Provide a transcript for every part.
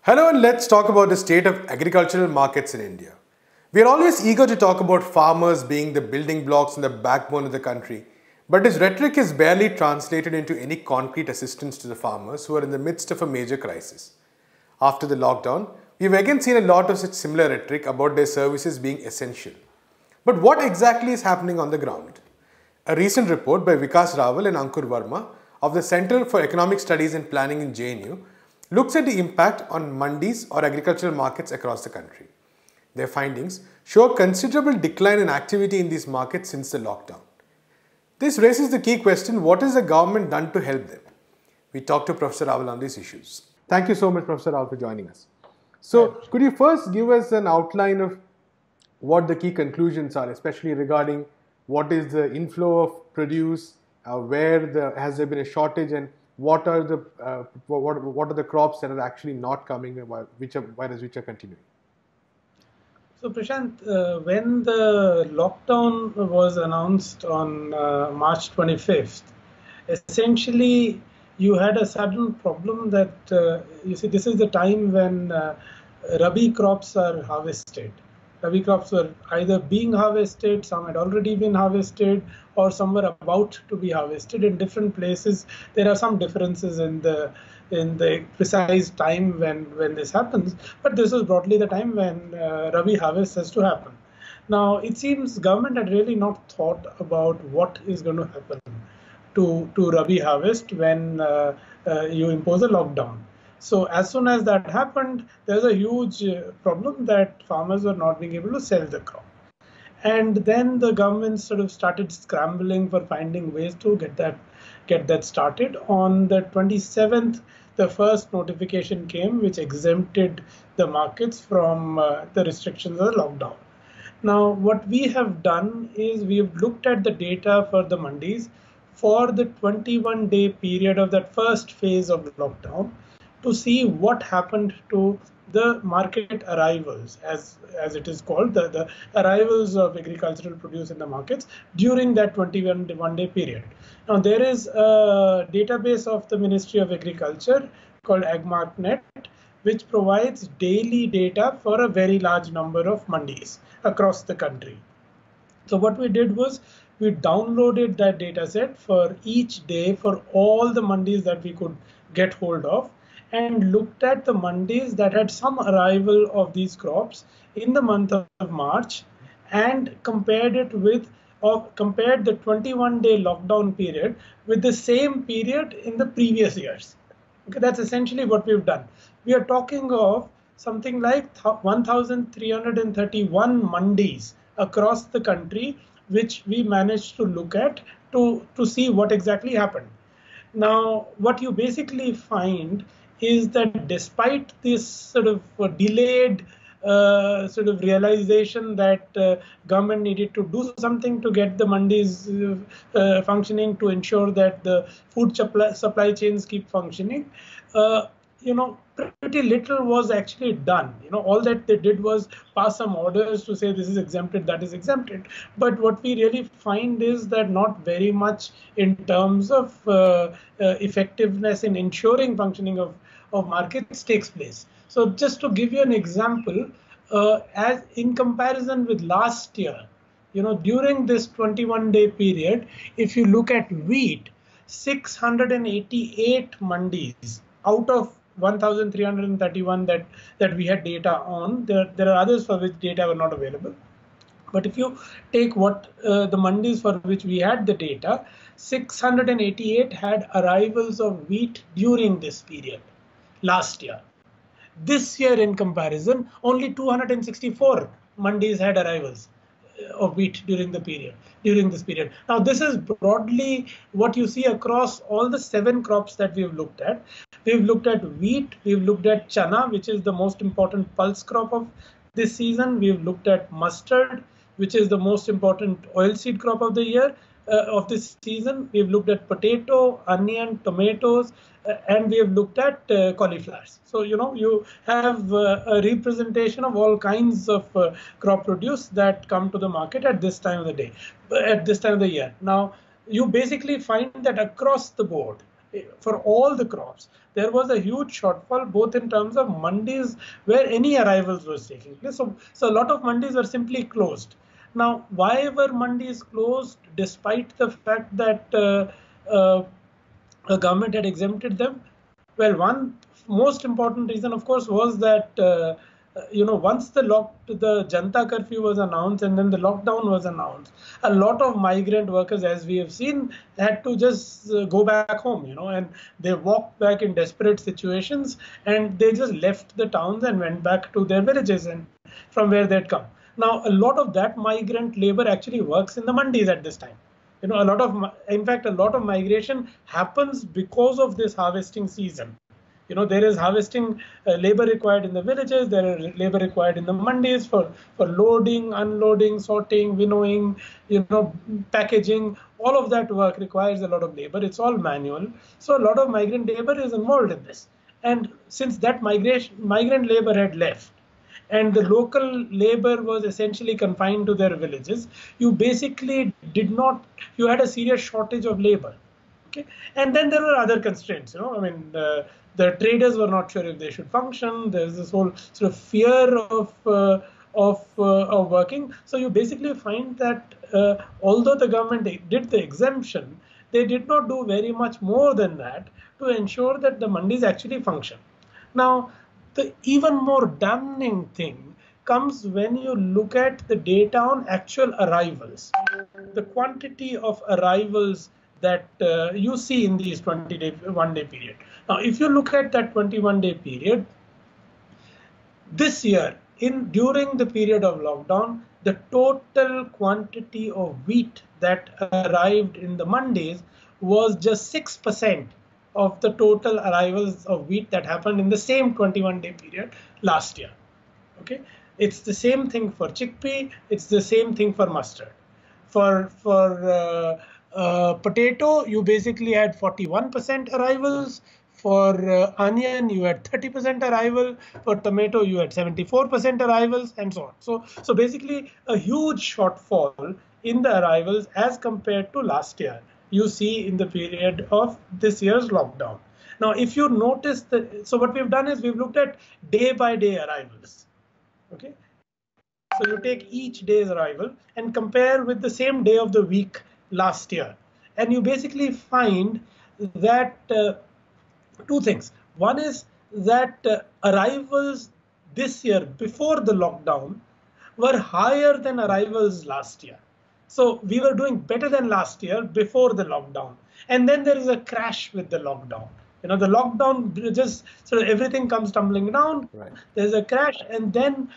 Hello, and let's talk about the state of agricultural markets in India. We are always eager to talk about farmers being the building blocks and the backbone of the country, but this rhetoric is barely translated into any concrete assistance to the farmers who are in the midst of a major crisis. After the lockdown, we've again seen a lot of such similar rhetoric about their services being essential. But what exactly is happening on the ground? A recent report by Vikas Rawal and Ankur Verma of the Center for Economic Studies and Planning in JNU looks at the impact on mandis or agricultural markets across the country. Their findings show a considerable decline in activity in these markets since the lockdown. This raises the key question, what has the government done to help them? We talked to Professor Rawal on these issues. Thank you so much, Professor Rawal, for joining us. So, could you first give us an outline of what the key conclusions are, especially regarding what is the inflow of produce, has there been a shortage, and what are the crops that are actually not coming, which are continuing? So Prashant, when the lockdown was announced on March 25th, essentially you had a sudden problem that you see this is the time when Rabi crops are harvested. Rabi crops were either being harvested, some had already been harvested, or some were about to be harvested. In different places, there are some differences in the precise time when this happens. But this was broadly the time when Rabi harvest has to happen. Now, it seems government had really not thought about what is going to happen to Rabi harvest when you impose a lockdown. So as soon as that happened, there's a huge problem that farmers were not being able to sell the crop. And then the government sort of started scrambling for finding ways to get that started. On the 27th, the first notification came which exempted the markets from the restrictions of the lockdown. Now, what we have done is we've looked at the data for the mandis for the 21-day period of that first phase of the lockdown, to see what happened to the market arrivals, as it is called, the arrivals of agricultural produce in the markets during that 21-day period. Now, there is a database of the Ministry of Agriculture called AgMarkNet, which provides daily data for a very large number of mandis across the country. So what we did was we downloaded that data set for each day for all the mandis that we could get hold of, and looked at the mandis that had some arrival of these crops in the month of March, and compared it with, or compared the 21-day lockdown period with the same period in the previous years. Okay, that's essentially what we've done. We are talking of something like 1,331 mandis across the country, which we managed to look at to see what exactly happened. Now, what you basically find is that despite this sort of delayed sort of realization that government needed to do something to get the mandis functioning, to ensure that the food supply chains keep functioning, pretty little was actually done. All that they did was pass some orders to say this is exempted, that is exempted. But what we really find is that not very much in terms of effectiveness in ensuring functioning of markets takes place. So just to give you an example, as in comparison with last year, during this 21-day period, if you look at wheat, 688 mandis out of 1,331 that we had data on. There are others for which data were not available. But if you take what the mandis for which we had the data, 688 had arrivals of wheat during this period last year. This year, in comparison, only 264 mandis had arrivals of wheat during this period. Now, this is broadly what you see across all the 7 crops that we've looked at. We've looked at wheat, we've looked at chana, which is the most important pulse crop of this season. We've looked at mustard, which is the most important oilseed crop of the year, of this season. We've looked at potato, onion, tomatoes, and we have looked at cauliflowers. So, you have a representation of all kinds of crop produce that come to the market at this time of the day, at this time of the year. Now, you basically find that across the board, for all the crops, there was a huge shortfall, both in terms of mandis where any arrivals was taking place. So a lot of mandis were simply closed. Now, why were mandis closed despite the fact that the government had exempted them? Well, one most important reason, of course, was that once the Janta curfew was announced and then the lockdown was announced, a lot of migrant workers, as we have seen, had to just go back home, and they walked back in desperate situations, and they just left the towns and went back to their villages and from where they'd come. Now, a lot of that migrant labor actually works in the mandis at this time. In fact, a lot of migration happens because of this harvesting season. There is harvesting labor required in the villages. There is labor required in the mandis for loading, unloading, sorting, winnowing, packaging. All of that work requires a lot of labor. It's all manual. So a lot of migrant labor is involved in this. And since that migrant labor had left, and the local labor was essentially confined to their villages, you basically you had a serious shortage of labor. Okay, and then there were other constraints. The traders were not sure if they should function. There's this whole sort of fear of working. So you basically find that although the government did the exemption, they did not do very much more than that to ensure that the mandis actually function. Now, the even more damning thing comes when you look at the data on actual arrivals. The quantity of arrivals that you see in these 21-day period. Now, if you look at that 21-day period, this year, during the period of lockdown, the total quantity of wheat that arrived in the mandis was just 6% of the total arrivals of wheat that happened in the same 21-day period last year. Okay, it's the same thing for chickpea. It's the same thing for mustard. For potato, you basically had 41% arrivals. For onion, you had 30% arrival. For tomato, you had 74% arrivals, and so on. So basically, a huge shortfall in the arrivals as compared to last year you see in the period of this year's lockdown. Now, if you notice so what we've done is we've looked at day-by-day arrivals. Okay, so you take each day's arrival and compare with the same day of the week last year, and you basically find that two things. One is that arrivals this year before the lockdown were higher than arrivals last year. So we were doing better than last year before the lockdown. And then there is a crash with the lockdown. The lockdown just sort of everything comes tumbling down. Right. There's a crash. And then,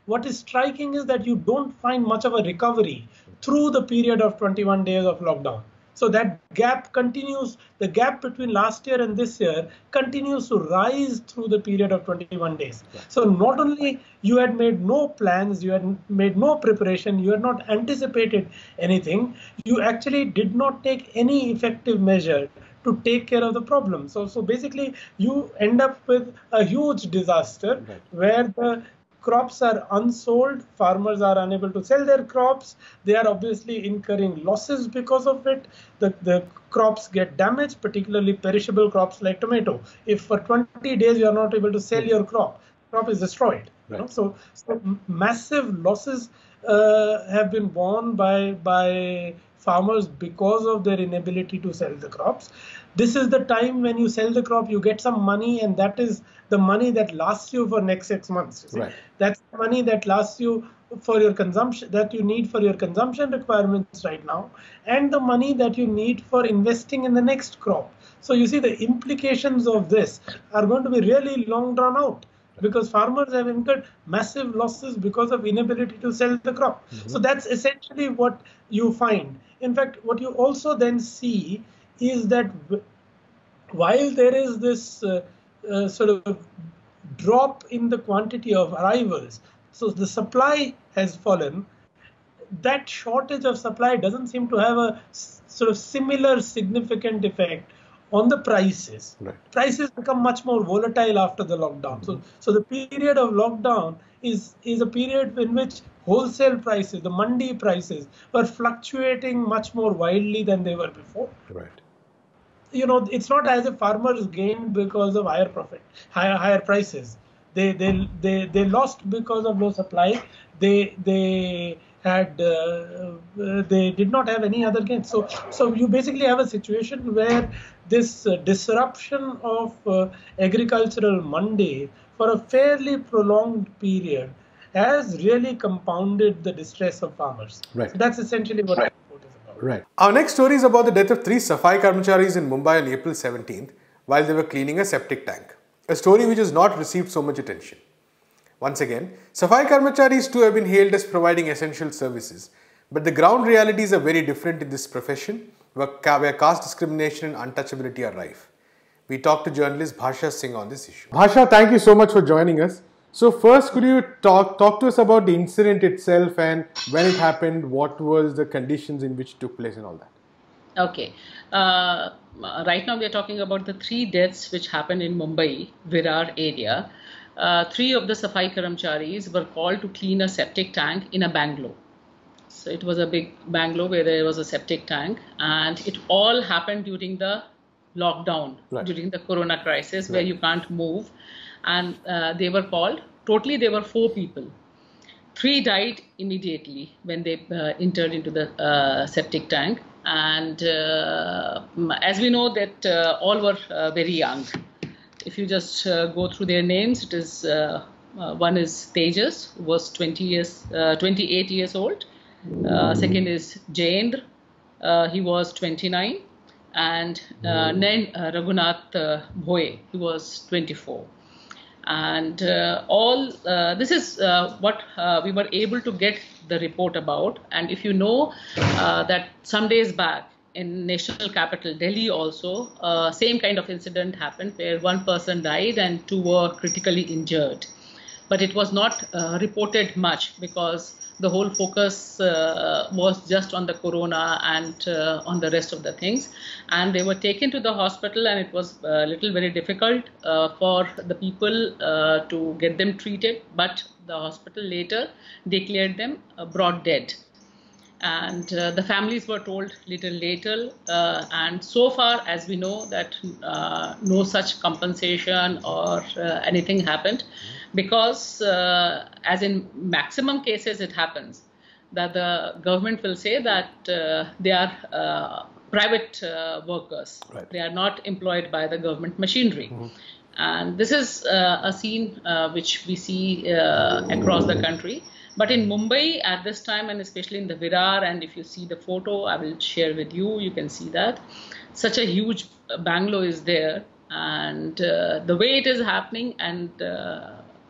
what is striking is that you don't find much of a recovery through the period of 21 days of lockdown. So that gap continues, the gap between last year and this year continues to rise through the period of 21 days. Yeah. So not only you had made no plans, you had made no preparation, you had not anticipated anything, you actually did not take any effective measure to take care of the problem. So basically you end up with a huge disaster. Right. Where the crops are unsold, farmers are unable to sell their crops, they are obviously incurring losses because of it. The crops get damaged, particularly perishable crops like tomato. If for 20 days you are not able to sell your crop is destroyed. Right. So massive losses have been borne by farmers because of their inability to sell the crops. This is the time when you sell the crop, you get some money, and that is the money that lasts you for next 6 months. Right. That's the money that lasts you for your consumption, that you need for your consumption requirements right now, and the money that you need for investing in the next crop. So you see the implications of this are going to be really long drawn out, because farmers have incurred massive losses because of inability to sell the crop. Mm-hmm. So that's essentially what you find. In fact, what you also then see is that while there is this sort of drop in the quantity of arrivals, so the supply has fallen, that shortage of supply doesn't seem to have a sort of similar significant effect on the prices. Right. Prices become much more volatile after the lockdown. Mm-hmm. So the period of lockdown is a period in which wholesale prices, the mandi prices, were fluctuating much more wildly than they were before. Right. it's not as if farmers gained because of higher profit, higher prices. They lost because of low supply. They had they did not have any other gain. So you basically have a situation where this disruption of agricultural Monday for a fairly prolonged period has really compounded the distress of farmers. Right. So that's essentially what the report is about. Right. Our next story is about the death of 3 Safai Karamcharis in Mumbai on April 17th while they were cleaning a septic tank. A story which has not received so much attention. Once again, Safai Karamcharis too have been hailed as providing essential services, but the ground realities are very different in this profession where caste discrimination and untouchability are rife. We talked to journalist Bhasha Singh on this issue. Bhasha, thank you so much for joining us. So first, could you talk to us about the incident itself and when it happened, what was the conditions in which it took place and all that? Okay. Right now we are talking about the 3 deaths which happened in Mumbai, Virar area. 3 of the Safai Karamcharis were called to clean a septic tank in a bungalow. So it was a big bungalow where there was a septic tank, and it all happened during the lockdown, during the corona crisis, where you can't move. And they were called, totally there were 4 people. 3 died immediately when they entered into the septic tank. And as we know that all were very young. If you just go through their names, it is one is Tejas, who was 28 years old. Second is Jayendra, he was 29. And then Raghunath Bhoye, he was 24. And this is what we were able to get the report about. And if you know that some days back in national capital Delhi also, same kind of incident happened where 1 person died and 2 were critically injured. But it was not reported much because the whole focus was just on the corona and on the rest of the things. And they were taken to the hospital, and it was very difficult for the people to get them treated. But the hospital later declared them brought dead. And the families were told little later, and so far as we know that no such compensation or anything happened, because as in maximum cases it happens that the government will say that they are private workers. Right. They are not employed by the government machinery. And this is a scene which we see across the country. But in Mumbai at this time, and especially in the Virar, and if you see the photo, I will share with you, you can see that such a huge bungalow is there. And the way it is happening, and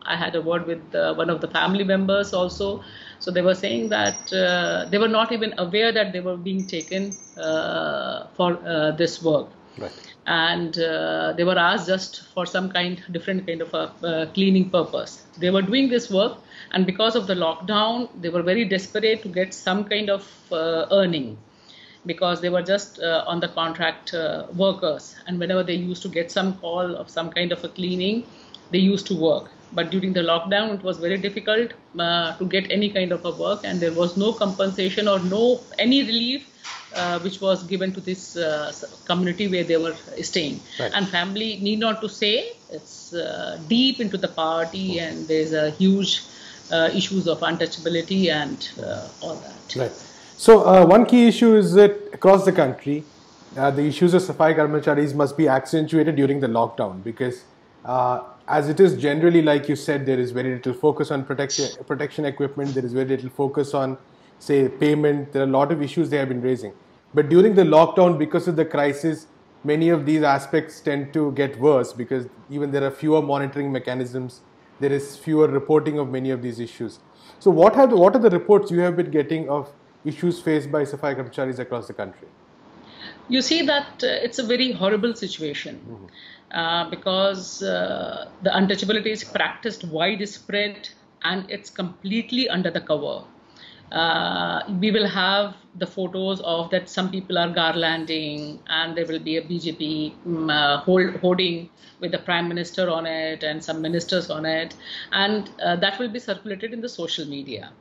I had a word with one of the family members also. So they were saying that they were not even aware that they were being taken for this work. Right. And they were asked just for some different kind of a cleaning purpose. They were doing this work, and because of the lockdown, they were very desperate to get some kind of earning, because they were just on the contract workers. And whenever they used to get some call of some kind of a cleaning, they used to work. But during the lockdown, it was very difficult to get any kind of a work, and there was no compensation or any relief which was given to this community where they were staying. Right. And family, need not to say, it's deep into the poverty, and there's a huge issues of untouchability and all that. Right. So one key issue is that across the country, the issues of Safai Karamcharis must be accentuated during the lockdown, because as it is generally, like you said, there is very little focus on protection equipment, there is very little focus on, say, payment. There are a lot of issues they have been raising. But during the lockdown, because of the crisis, many of these aspects tend to get worse, because even there are fewer monitoring mechanisms, there is fewer reporting of many of these issues. So what are the reports you have been getting of issues faced by Safai Karamcharis across the country? You see that it's a very horrible situation. Because the untouchability is practiced widespread, and it's completely under the cover. We will have the photos of that some people are garlanding, and there will be a BJP hoarding with the Prime Minister on it and some ministers on it, and that will be circulated in the social media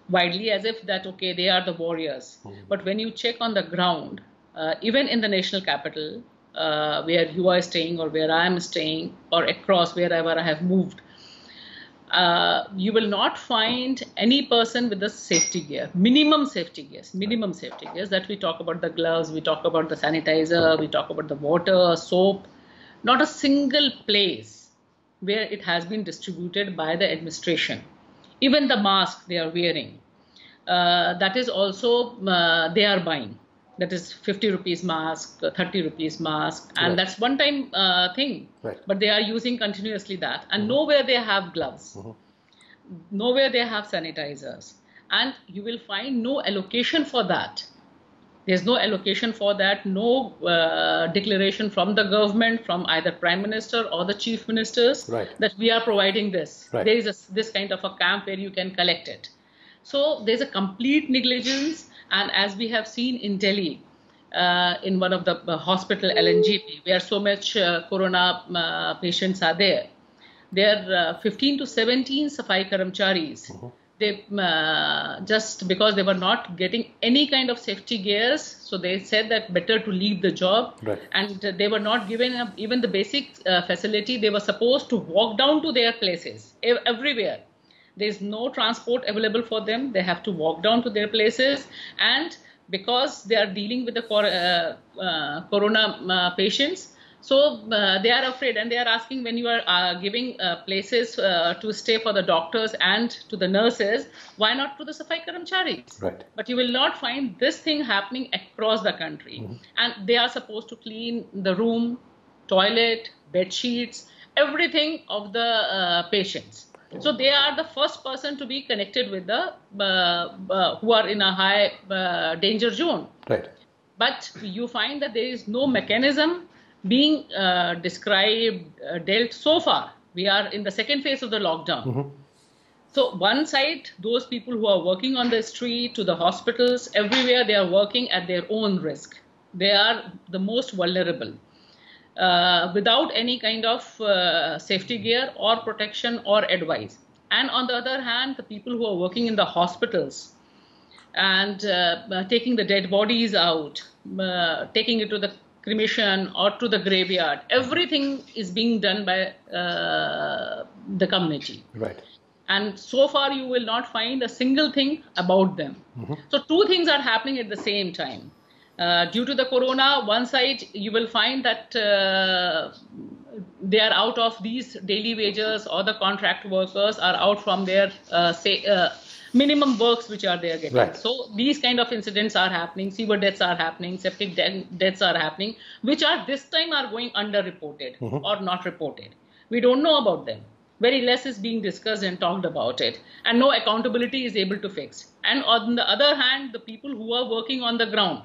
widely as if that, okay, they are the warriors. But when you check on the ground, even in the national capital, where you are staying or where I am staying or across wherever I have moved, you will not find any person with the safety gear, minimum safety gears that we talk about, the gloves, we talk about the sanitizer, we talk about the water, soap, not a single place where it has been distributed by the administration. Even the mask they are wearing, that is also they are buying. That is 50 rupees mask, 30 rupees mask, and that's one time thing. But they are using continuously that, and nowhere they have gloves, nowhere they have sanitizers, and you will find no allocation for that. There's no allocation for that, no declaration from the government, from either Prime Minister or the Chief Ministers, that we are providing this. There is this kind of a camp where you can collect it. So there's a complete negligence, and as we have seen in Delhi, in one of the hospital LNGP, where so much corona patients are there, there 15 to 17 Safai Karamcharis. They just because they were not getting any kind of safety gears, so they said that better to leave the job, and they were not given even the basic facility. They were supposed to walk down to their places everywhere. There is no transport available for them. They have to walk down to their places, and because they are dealing with the corona patients, so they are afraid, and they are asking, when you are giving places to stay for the doctors and to the nurses, why not to the Safai Karamcharis? But you will not find this thing happening across the country. And they are supposed to clean the room, toilet, bed sheets, everything of the patients. So they are the first person to be connected with the who are in a high danger zone. But you find that there is no mechanism being described, dealt so far. We are in the second phase of the lockdown. So one side, those people who are working on the street, to the hospitals, everywhere, they are working at their own risk. They are the most vulnerable, without any kind of safety gear or protection or advice. And on the other hand, the people who are working in the hospitals and taking the dead bodies out, taking it to the cremation or to the graveyard, everything is being done by the community. And so far you will not find a single thing about them. So two things are happening at the same time. Due to the corona, one side you will find that they are out of these daily wages, or the contract workers are out from their minimum works which are they are getting. So these kind of incidents are happening, sewer deaths are happening, septic deaths are happening, which are this time are going underreported or not reported. We don't know about them. Very less is being discussed and talked about it, and no accountability is able to fix. And on the other hand, the people who are working on the ground.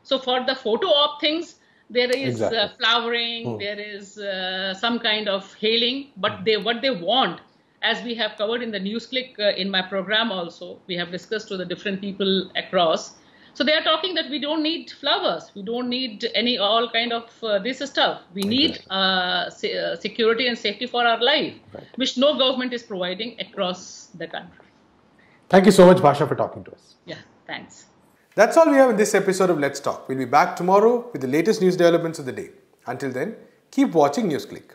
So for the photo op things, there is flowering, there is some kind of hailing, but what they want, as we have covered in the News Click in my program also, we have discussed to the different people across. So they are talking that we don't need flowers, we don't need all kind of this stuff. We need security and safety for our life, which no government is providing across the country. Thank you so much, Bhasha, for talking to us. Yeah, thanks. That's all we have in this episode of Let's Talk. We'll be back tomorrow with the latest news developments of the day. Until then, keep watching NewsClick.